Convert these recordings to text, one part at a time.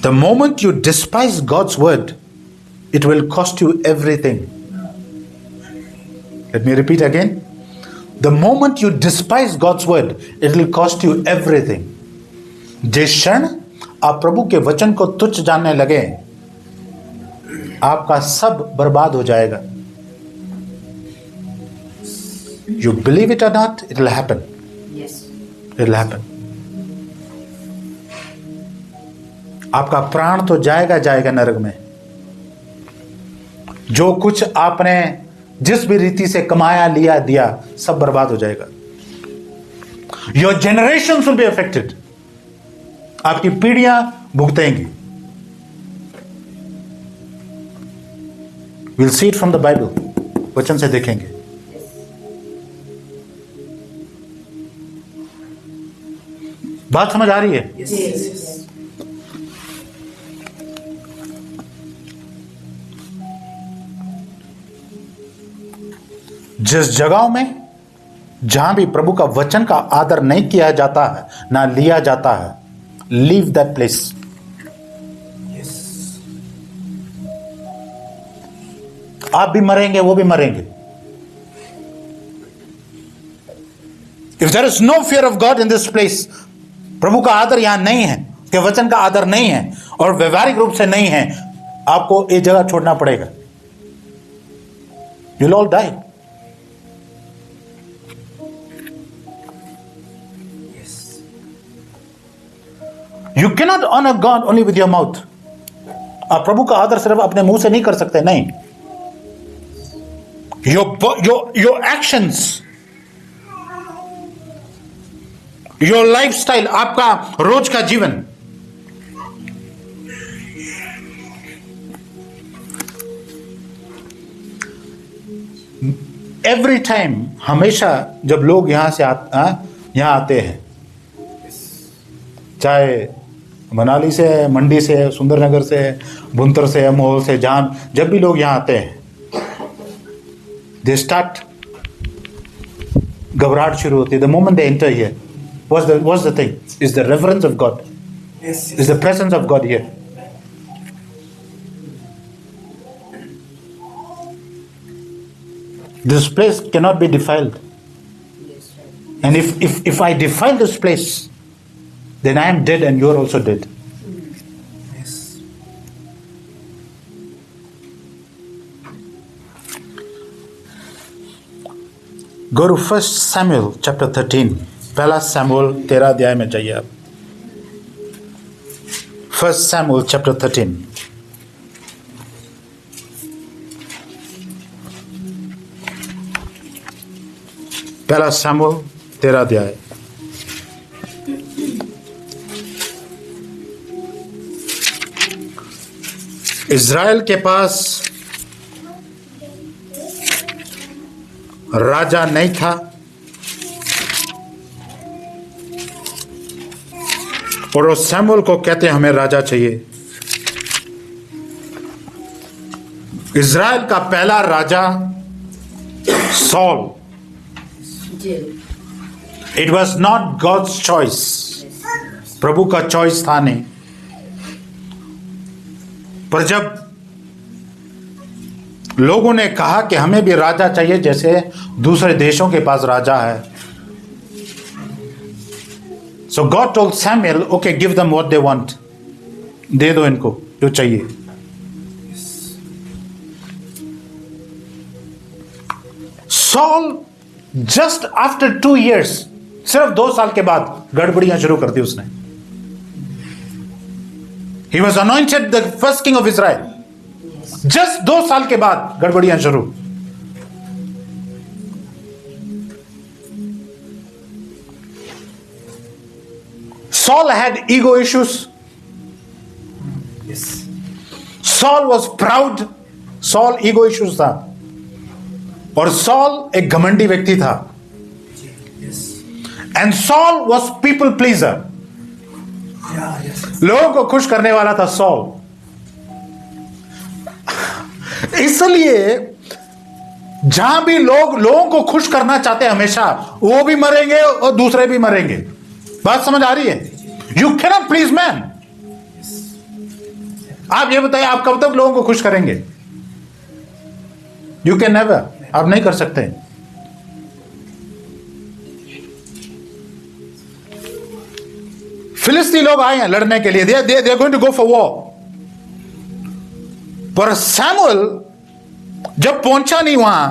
The moment you despise God's word, it will cost you everything. Let me repeat again. The moment you despise God's word, it will cost you everything. जिस क्षण आप प्रभु के वचन को तुच्छ जानने लगे, आपका सब बर्बाद हो जाएगा. You believe it or not, it will happen. Yes. It will happen. आपका प्राण तो जाएगा नरक में. जो कुछ आपने जिस भी रीति से कमाया, लिया, दिया, सब बर्बाद हो जाएगा. Your generations will be affected. आपकी पीढ़ियां भुगतेंगी. We'll see it from the Bible. वचन से देखेंगे. बात समझ आ रही है? Yes. जिस जगहों में जहां भी प्रभु का वचन का आदर नहीं किया जाता है, ना लिया जाता है, लीव दैट प्लेस. आप भी मरेंगे, वो भी मरेंगे. If there is no fear of God in this place, प्रभु का आदर यहां नहीं है, के वचन का आदर नहीं है और व्यवहारिक रूप से नहीं है, आपको ये जगह छोड़ना पड़ेगा. You will all die. You cannot honor God only with your mouth. आप प्रभु का आदर सिर्फ अपने मुंह से नहीं कर सकते. नहीं. Your actions, your lifestyle, आपका रोज का जीवन, एवरी टाइम, हमेशा जब लोग यहां से यहां आते हैं, चाहे मनाली से, मंडी से, सुंदरनगर से, बुंतर से, मोहल से, जब भी लोग यहाँ आते हैं, दे स्टार्ट, घबराहट शुरू होती है. The moment they enter here, what's the thing? Is the reference of God, is the presence of God here. This place cannot be defiled. And if I defile this place, then I am dead and you are also dead. Yes. Go to 1 Samuel chapter 13. पहला Samuel 13 अध्याय में जाइए आप. 1 Samuel chapter 13. पहला Samuel 13 अध्याय. Israel के पास राजा नहीं था, और वो सैमुअल को कहते हैं हमें राजा चाहिए. इज़राइल का पहला राजा Saul. It was not God's choice. प्रभु का चॉइस था नहीं. पर जब लोगों ने कहा कि हमें भी राजा चाहिए, जैसे दूसरे देशों के पास राजा है, so God told Samuel, okay, give them what they want. दे दो इनको जो चाहिए. सॉल जस्ट आफ्टर 2 years, सिर्फ 2 साल के बाद गड़बड़ियां शुरू कर दी उसने. He was anointed the first king of Israel. Just 2 साल के बाद गड़बड़ियां शुरू. Saul had ego issues. Yes. Saul was proud. Saul ego issues था. और Saul एक घमंडी व्यक्ति था. Yes. And Saul was people pleaser. Yeah, yes. लोगों को खुश करने वाला था सॉल. इसलिए जहां भी लोगों को खुश करना चाहते हैं, हमेशा वो भी मरेंगे और दूसरे भी मरेंगे. बात समझ आ रही है? You can not please man. आप ये बताइए, आप कब तक लोगों को खुश करेंगे? यू कैन नेवर, आप नहीं कर सकते। फिलिस्ती लोग आए हैं लड़ने के लिए, they going to go for war. पर सैमुअल जब पहुंचा नहीं वहां,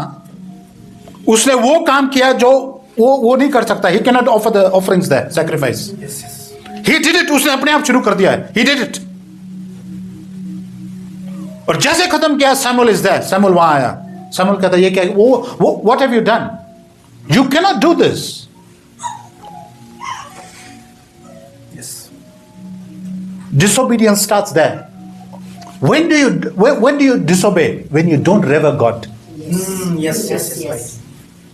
उसने वो काम किया जो वो नहीं कर सकता। He can not offer the offerings there, sacrifice. Yes, yes. He did it, उसने अपने आप शुरू कर दिया है। He did it. और जैसे खत्म किया, सैमुअल इज देयर, सैमुअल वहां आया। सैमुअल कहता है, ये क्या, वो what have you done? You can not do this. Yes. Disobedience starts there. When do you disobey? When you don't revere God. Yes, yes, yes, right.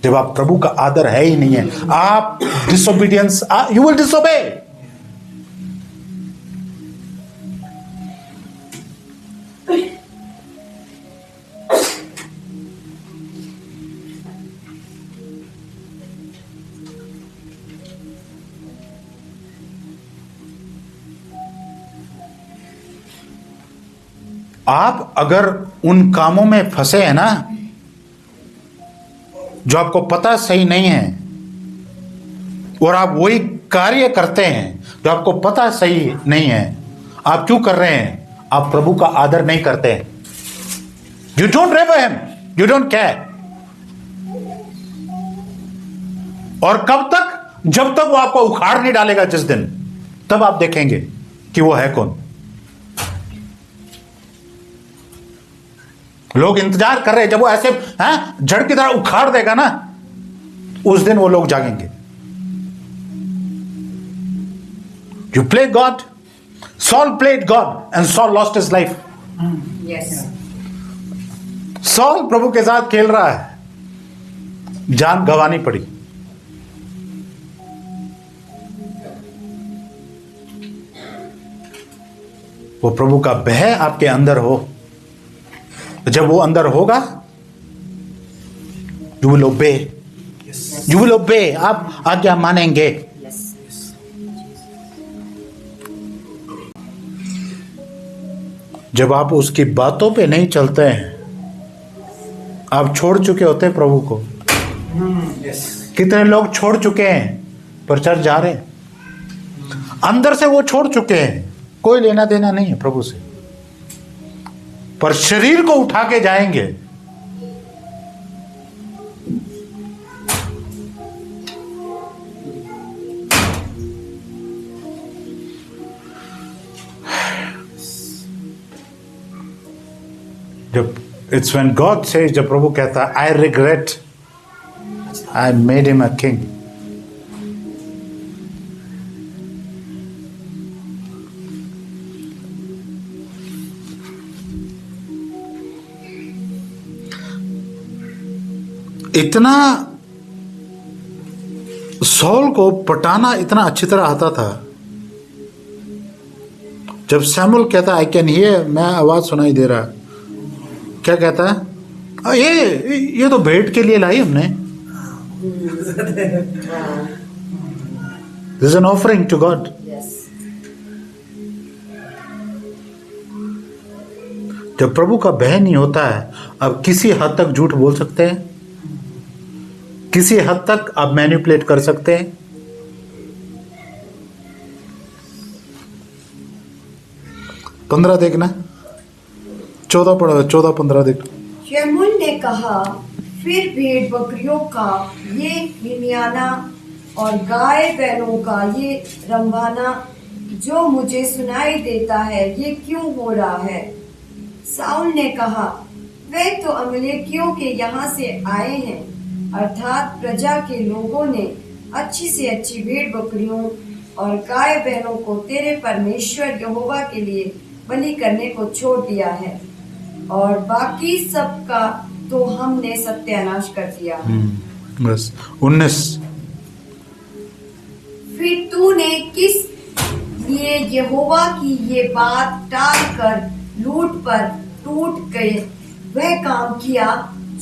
जब आप प्रभु का आदर है ही नहीं है, आप disobedience, you will disobey. आप अगर उन कामों में फंसे हैं ना, जो आपको पता सही नहीं है, और आप वही कार्य करते हैं जो आपको पता सही नहीं है, आप क्यों कर रहे हैं? आप प्रभु का आदर नहीं करते हैं। You don't revere him, you don't care. और कब तक? जब तक वो आपको उखाड़ नहीं डालेगा, जिस दिन, तब आप देखेंगे कि वो है कौन। लोग इंतजार कर रहे हैं, जब वो ऐसे जड़ की तरह उखाड़ देगा ना, उस दिन वो लोग जागेंगे। You play God, Saul played God and Saul lost his life. Yes. Saul प्रभु के साथ खेल रहा है, जान गंवानी पड़ी। वो प्रभु का भय आपके अंदर हो, जब वो अंदर होगा, यू विल ओबे, यू विल ओबे, आप आज्ञा मानेंगे। Yes. जब आप उसकी बातों पे नहीं चलते हैं, आप छोड़ चुके होते हैं प्रभु को। Yes. कितने लोग छोड़ चुके हैं पर चर्च जा रहे हैं। अंदर से वो छोड़ चुके हैं, कोई लेना देना नहीं है प्रभु से, पर शरीर को उठा के जाएंगे। जब इट्स व्हेन गॉड सेज, जब प्रभु कहता है, I regret I made him a king. इतना सॉल को पटाना इतना अच्छी तरह आता था। जब सैमुअल कहता आई कैन हियर, मैं आवाज सुनाई दे रहा, क्या कहता है? ये तो भेंट के लिए लाई हमने, this is an offering to God. Yes. जब प्रभु का भय नहीं होता है, अब किसी हद तक झूठ बोल सकते हैं, किसी हद तक आप मैनिपुलेट कर सकते हैं। पंद्रह देखना, 14 पढ़ो, 14-15 देखना। शमूएल ने कहा, फिर भेड़ बकरियों का ये हिमियाना और गाय बैलों का ये रंभाना जो मुझे सुनाई देता है, ये क्यों हो रहा है? साउल ने कहा, वे तो अमलेकियों के यहाँ से आए हैं, अर्थात प्रजा के लोगों ने अच्छी से अच्छी भेड़ बकरियों और गाय बैलों को तेरे परमेश्वर यहोवा के लिए बलि करने को छोड़ दिया है, और बाकी सब का तो हमने सत्यानाश कर दिया। बस 19। फिर तूने किस लिए यहोवा की ये बात टाल कर लूट पर टूट गए वह काम किया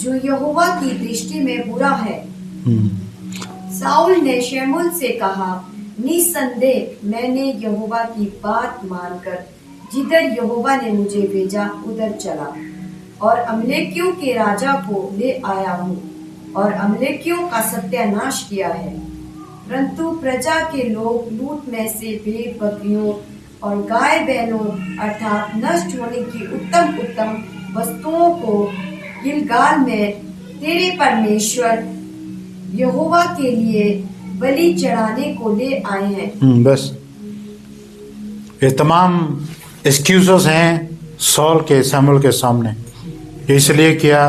जो यहोवा की दृष्टि में बुरा है? साउल ने शमूएल से कहा, निसंदेह मैंने यहोवा की बात मानकर जिधर यहोवा ने मुझे भेजा उधर चला और अमलेकियों के राजा को ले आया हूँ और अमलेकियों का सत्यानाश किया है। परंतु प्रजा के लोग लूट में से भेड़ बकरियों और गाय बैलों अर्थात नष्ट होने की उत्तम उत्तम वस्तुओं को गिलगाल में तेरे परमेश्वर यहोवा के लिए बलि चढ़ाने को ले आए हैं। बस ये तमाम एक्सक्यूजेस हैं सॉल के सैमुअल के सामने। ये इसलिए किया,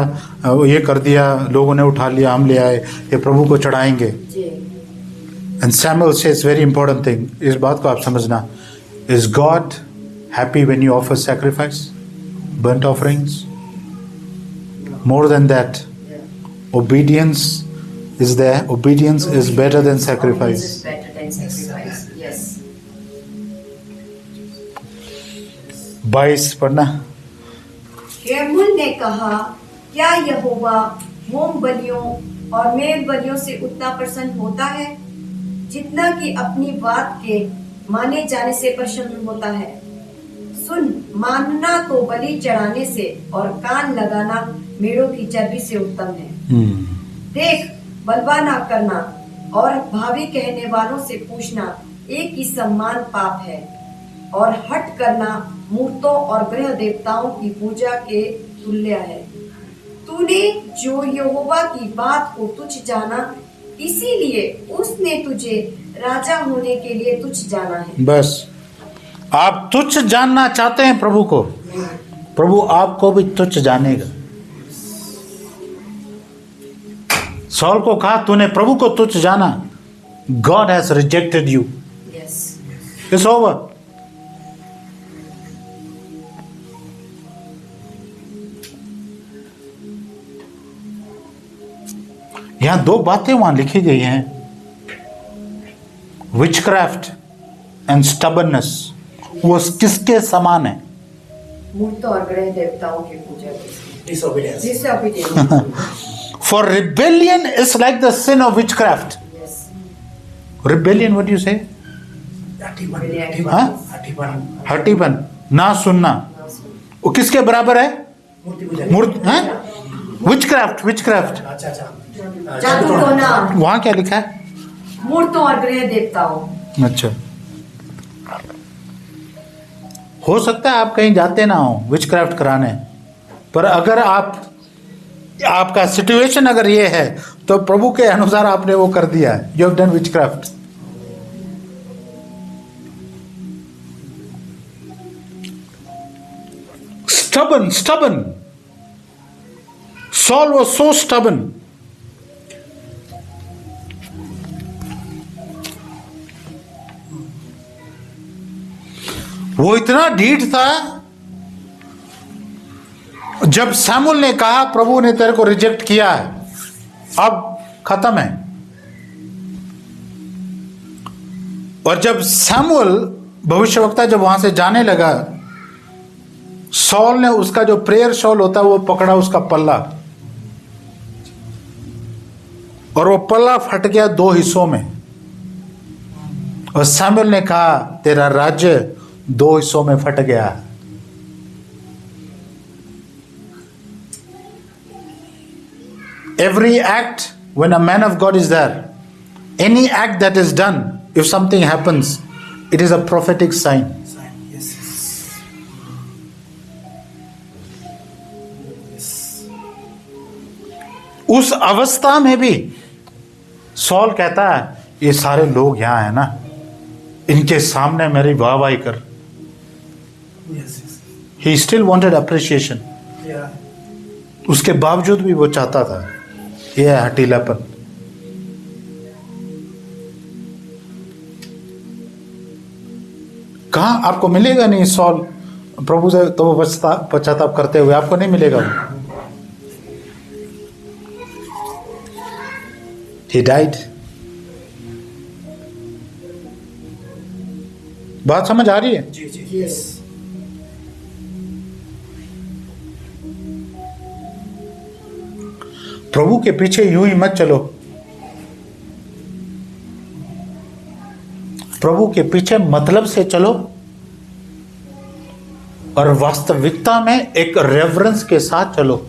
ये कर दिया, लोगों ने उठा लिया, हम ले आए, ये प्रभु को चढ़ाएंगे। And Samuel says very important thing, इस बात को आप समझना, is God happy when you offer sacrifice, burnt offerings? More than that, obedience is there. Obedience is better than sacrifice. Obedience is better than sacrifice. Yes. 22 पढ़ना। शमूएल ने कहा, क्या यहोवा होम बलियों और मेल बलियों से उतना प्रसन्न होता है जितना कि अपनी बात के माने जाने से प्रसन्न होता है? सुन, मानना तो बलि चढ़ाने से और कान लगाना मेढ़ों की चर्बी से उत्तम है। देख, बलवा ना करना और भावी कहने वालों से पूछना एक ही समान पाप है, और हट करना मूर्तों और ग्रह देवताओं की पूजा के तुल्य है। तूने जो यहोवा की बात को तुच्छ जाना, इसीलिए उसने तुझे राजा होने के लिए तुच्छ जाना है। बस आप तुच्छ जानना चाहते हैं प्रभु को, प्रभु आपको भी तुच्छ जानेगा। सॉल को कहा, तूने प्रभु को तुच्छ जाना, God has rejected you, it's over. यहां दो बातें वहां लिखी गई हैं, विचक्राफ्ट एंड स्टबर्ननेस। वो किसके समान है? मूर्तों और ग्रह देवताओं की पूजा की। Disobedience. For rebellion is like the sin of witchcraft. Yes. Rebellion, what do you say? हाँ? हटीपन, ना सुनना, वो किसके बराबर है? मूर्ति, हाँ? Witchcraft, witchcraft. अच्छा। जादू टोना, वहां क्या लिखा है? मूर्तों और ग्रह देवताओं। अच्छा, हो सकता है आप कहीं जाते ना हो विचक्राफ्ट कराने, पर अगर आपका सिचुएशन अगर ये है तो प्रभु के अनुसार आपने वो कर दिया है, you have done witchcraft. stubborn. Saul was so stubborn. वो इतना ढीठ था, जब सैमुअल ने कहा प्रभु ने तेरे को रिजेक्ट किया है, अब खत्म है। और जब सैमुअल भविष्यवक्ता जब वहां से जाने लगा, सॉल ने उसका जो प्रेयर शॉल होता है वो पकड़ा, उसका पल्ला, और वो पल्ला फट गया 2 हिस्सों में। और सैमुअल ने कहा तेरा राज्य 2 हिस्सों में फट गया। Every act when a man of God is there, any act that is done, if something happens, it is a prophetic sign. Yes. उस अवस्था में भी सॉल कहता है ये सारे लोग यहां हैं ना, इनके सामने मेरी वाहवाही कर। Yes. He still wanted appreciation. Yeah. उसके बावजूद भी वो चाहता था, ये है हठीलापन। कहाँ आपको मिलेगा नहीं सॉल प्रभु से तो पश्चाताप करते हुए, आपको नहीं मिलेगा वो। He died. बात समझ आ रही है? जी। Yes. प्रभु के पीछे यूं ही मत चलो, प्रभु के पीछे मतलब से चलो। और वास्तविकता में एक रेवरेंस के साथ चलो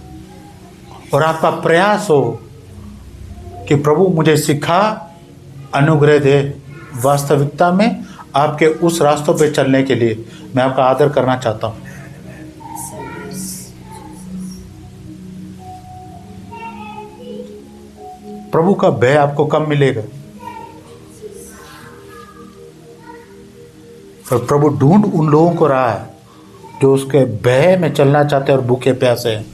और आपका प्रयास हो कि प्रभु मुझे सिखा, अनुग्रह दे। वास्तविकता में आपके उस रास्तों पे चलने के लिए मैं आपका आदर करना चाहता हूं। प्रभु का भय आपको कब मिलेगा? और प्रभु ढूंढ उन लोगों को रहा है जो उसके भय में चलना चाहते हैं और भूखे प्यासे हैं।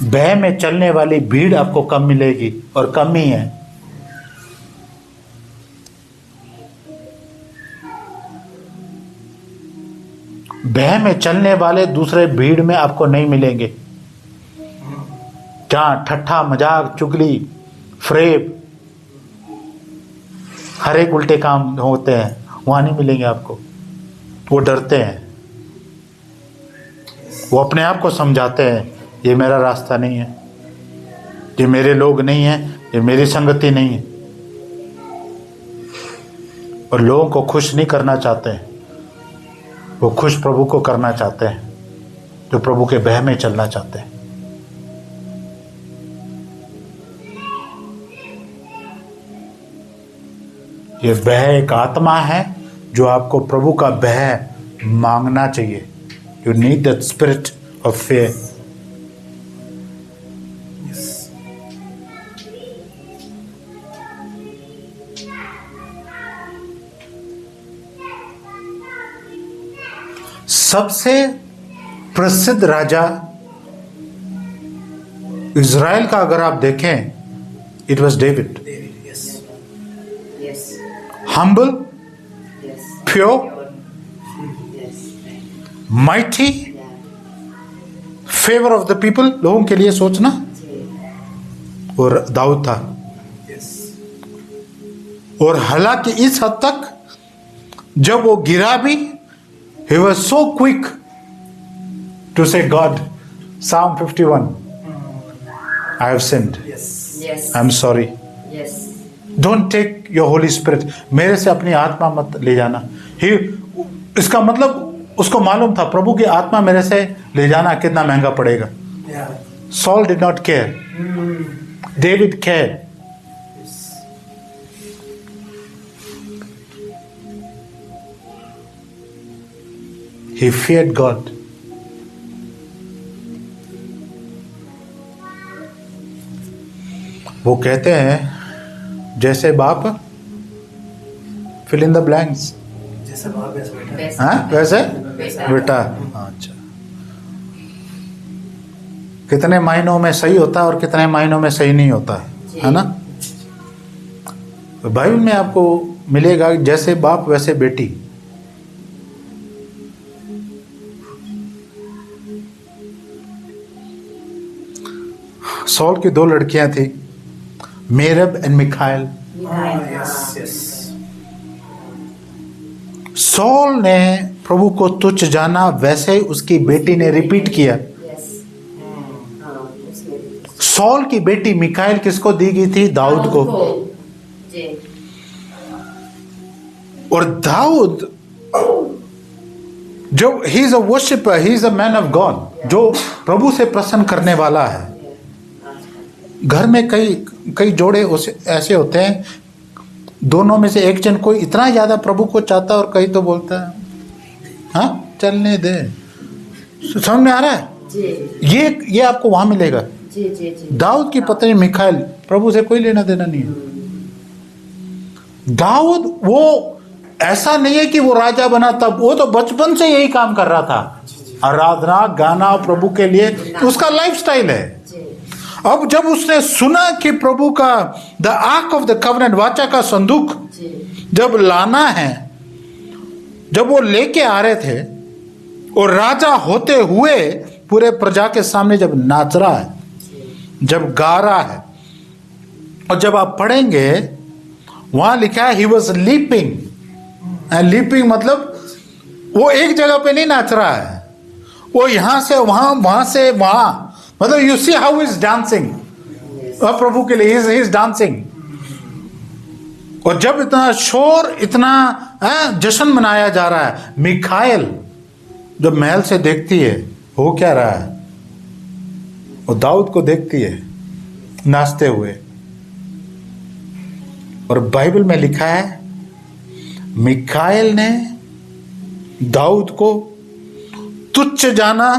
भय में चलने वाली भीड़ आपको कम मिलेगी और कम ही है। भय में चलने वाले दूसरे भीड़ में आपको नहीं मिलेंगे। जहां ठट्ठा मजाक चुगली फ्रेब हर एक उल्टे काम होते हैं, वहां नहीं मिलेंगे आपको। वो डरते हैं, वो अपने आप को समझाते हैं ये मेरा रास्ता नहीं है, ये मेरे लोग नहीं है, ये मेरी संगति नहीं है। और लोगों को खुश नहीं करना चाहते हैं, वो खुश प्रभु को करना चाहते हैं, जो प्रभु के भय में चलना चाहते हैं। ये भय एक आत्मा है जो आपको प्रभु का भय मांगना चाहिए। You need that spirit of fair. सबसे प्रसिद्ध राजा इज़राइल का अगर आप देखें, it was David. Humble, pure, mighty, favor of the people, लोगों के लिए सोचना। और दाऊद था। और हालांकि इस हद तक जब वो गिरा भी, he was so quick to say, God, Psalm 51, I have sinned. I'm sorry. Don't take your Holy Spirit. मेरे से अपनी आत्मा मत ले जाना। इसका मतलब उसको मालूम था प्रभु की आत्मा मेरे से ले जाना कितना महंगा पड़ेगा। Saul did not care. David cared. He feared God. वो कहते हैं जैसे बाप, फिल इन द ब्लैंक्स, जैसे बाप वैसे बेटा। हाँ वैसे बेटा। अच्छा, कितने मायनों में सही होता है और कितने मायनों में सही नहीं होता है ना। तो बाइबल में आपको मिलेगा जैसे बाप वैसे बेटी। सॉल की दो लड़कियां थी, मेरब एंड मिखाइल। सॉल ने प्रभु को तुच्छ जाना, वैसे ही उसकी बेटी ने रिपीट किया। सॉल की बेटी मिखाइल किसको दी गई थी? दाऊद को। और दाऊद जो he is a worshipper, he is a man of God, जो प्रभु से प्रसन्न करने वाला है। घर में कई जोड़े ऐसे होते हैं, दोनों में से एक जन कोई इतना ज्यादा प्रभु को चाहता है और कहीं तो बोलता है हाँ चलने दे। समझ में आ रहा है? ये आपको वहां मिलेगा। दाऊद की पत्नी मिखाइल, प्रभु से कोई लेना देना नहीं है। दाऊद वो ऐसा नहीं है कि वो राजा बना तब, वो तो बचपन से यही काम कर रहा था, आराधना गाना प्रभु के लिए, उसका लाइफस्टाइल है। अब जब उसने सुना कि प्रभु का the arc of the covenant, वाचा का संदूक जब लाना है, जब वो लेके आ रहे थे और राजा होते हुए पूरे प्रजा के सामने जब नाच रहा है, जब गा रहा है, और जब आप पढ़ेंगे वहां लिखा है ही वॉज लीपिंग। लीपिंग मतलब वो एक जगह पे नहीं नाच रहा है, वो यहां से वहां, वहां से वहां, मतलब you see how is dancing प्रभु के लिए, ही इज डांसिंग। और जब इतना शोर, इतना जश्न मनाया जा रहा है, मिखाइल जब महल से देखती है हो क्या रहा है, वो दाऊद को देखती है नाचते हुए। और बाइबल में लिखा है मिकाएल ने दाऊद को तुच्छ जाना।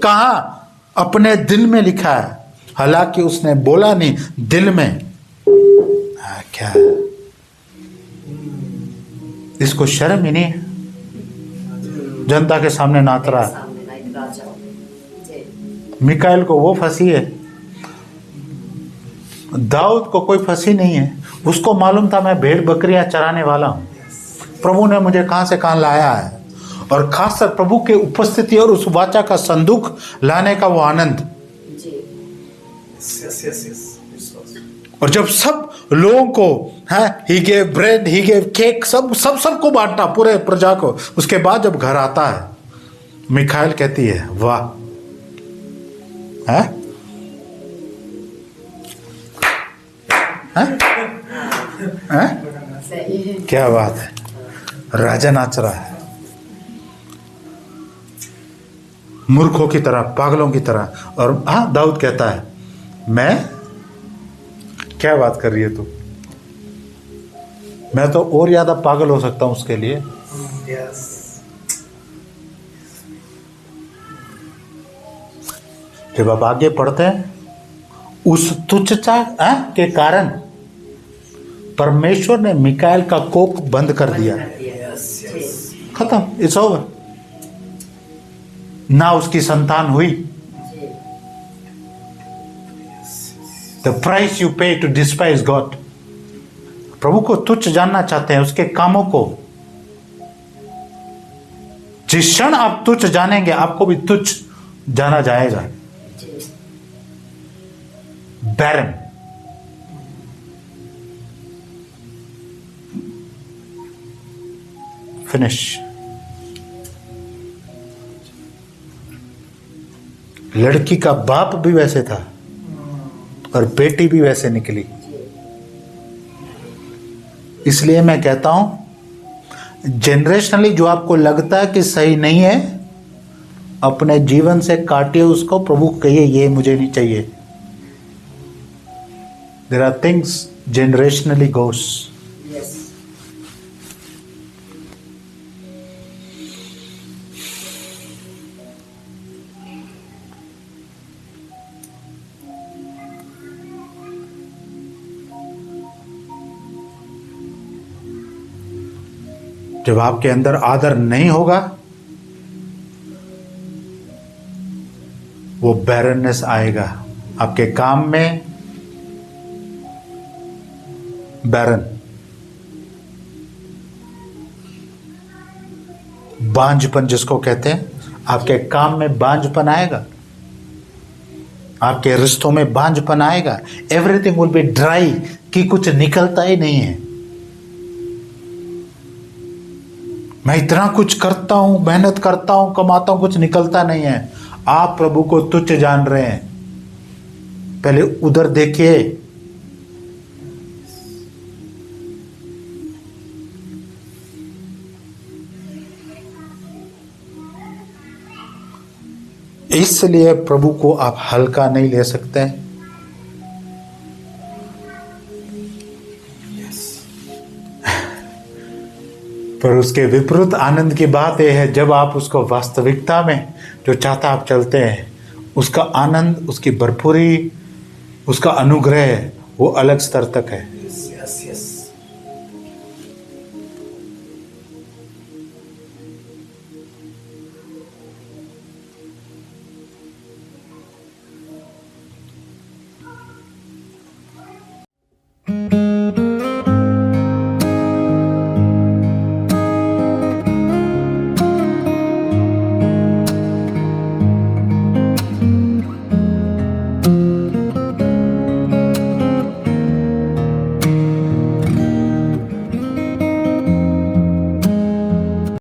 कहा? अपने दिल में लिखा है, हालांकि उसने बोला नहीं, दिल में। क्या इसको शर्म ही नहीं है? जनता के सामने नाच रहा है। मिकाएल को वो फंसी है, दाऊद को कोई फंसी नहीं है। उसको मालूम था मैं भेड़ बकरियां चराने वाला हूं, प्रभु ने मुझे कहां से कहां लाया है। और खासकर प्रभु के उपस्थिति और उस वाचा का संदूक लाने का वो आनंद। और जब सब लोगों को he gave bread, he gave cake, सबको बांटा, पूरे प्रजा को। उसके बाद जब घर आता है, मिकाएल कहती है वाह, है? क्या बात है, राजा नाच रहा है, मूर्खों की तरह, पागलों की तरह। और दाऊद कहता है मैं, क्या बात कर रही है तू, मैं तो और ज्यादा पागल हो सकता हूं उसके लिए। जब आप आगे पढ़ते हैं, उस तुच्छता के कारण परमेश्वर ने मिकाएल का कोप बंद कर दिया। खत्म, इट्स ओवर। ना उसकी संतान हुई। द प्राइस यू पे टू डिस्पाइज गॉड। प्रभु को तुच्छ जानना चाहते हैं, उसके कामों को। जिस क्षण आप तुच्छ जानेंगे, आपको भी तुच्छ जाना जाएगा। बैरन, फिनिश। लड़की का बाप भी वैसे था और बेटी भी वैसे निकली। इसलिए मैं कहता हूं, जनरेशनली जो आपको लगता है कि सही नहीं है, अपने जीवन से काटिए उसको। प्रभु कहिए ये मुझे नहीं चाहिए। There are things generationally goes. Yes. जब आपके अंदर आदर नहीं होगा, वो बैरननेस आएगा आपके काम में। बैरन, बांझपन जिसको कहते हैं, आपके काम में बांझपन आएगा, आपके रिश्तों में बांझपन आएगा। एवरीथिंग विल बी ड्राई, कि कुछ निकलता ही नहीं है। मैं इतना कुछ करता हूं, मेहनत करता हूं, कमाता हूं, कुछ निकलता नहीं है। आप प्रभु को तुच्छ जान रहे हैं। पहले उधर देखिए। इसलिए प्रभु को आप हल्का नहीं ले सकते। पर उसके विपरीत आनंद की बात यह है, जब आप उसको वास्तविकता में जो चाहता आप चलते हैं, उसका आनंद, उसकी भरपूरी, उसका अनुग्रह, वो अलग स्तर तक है।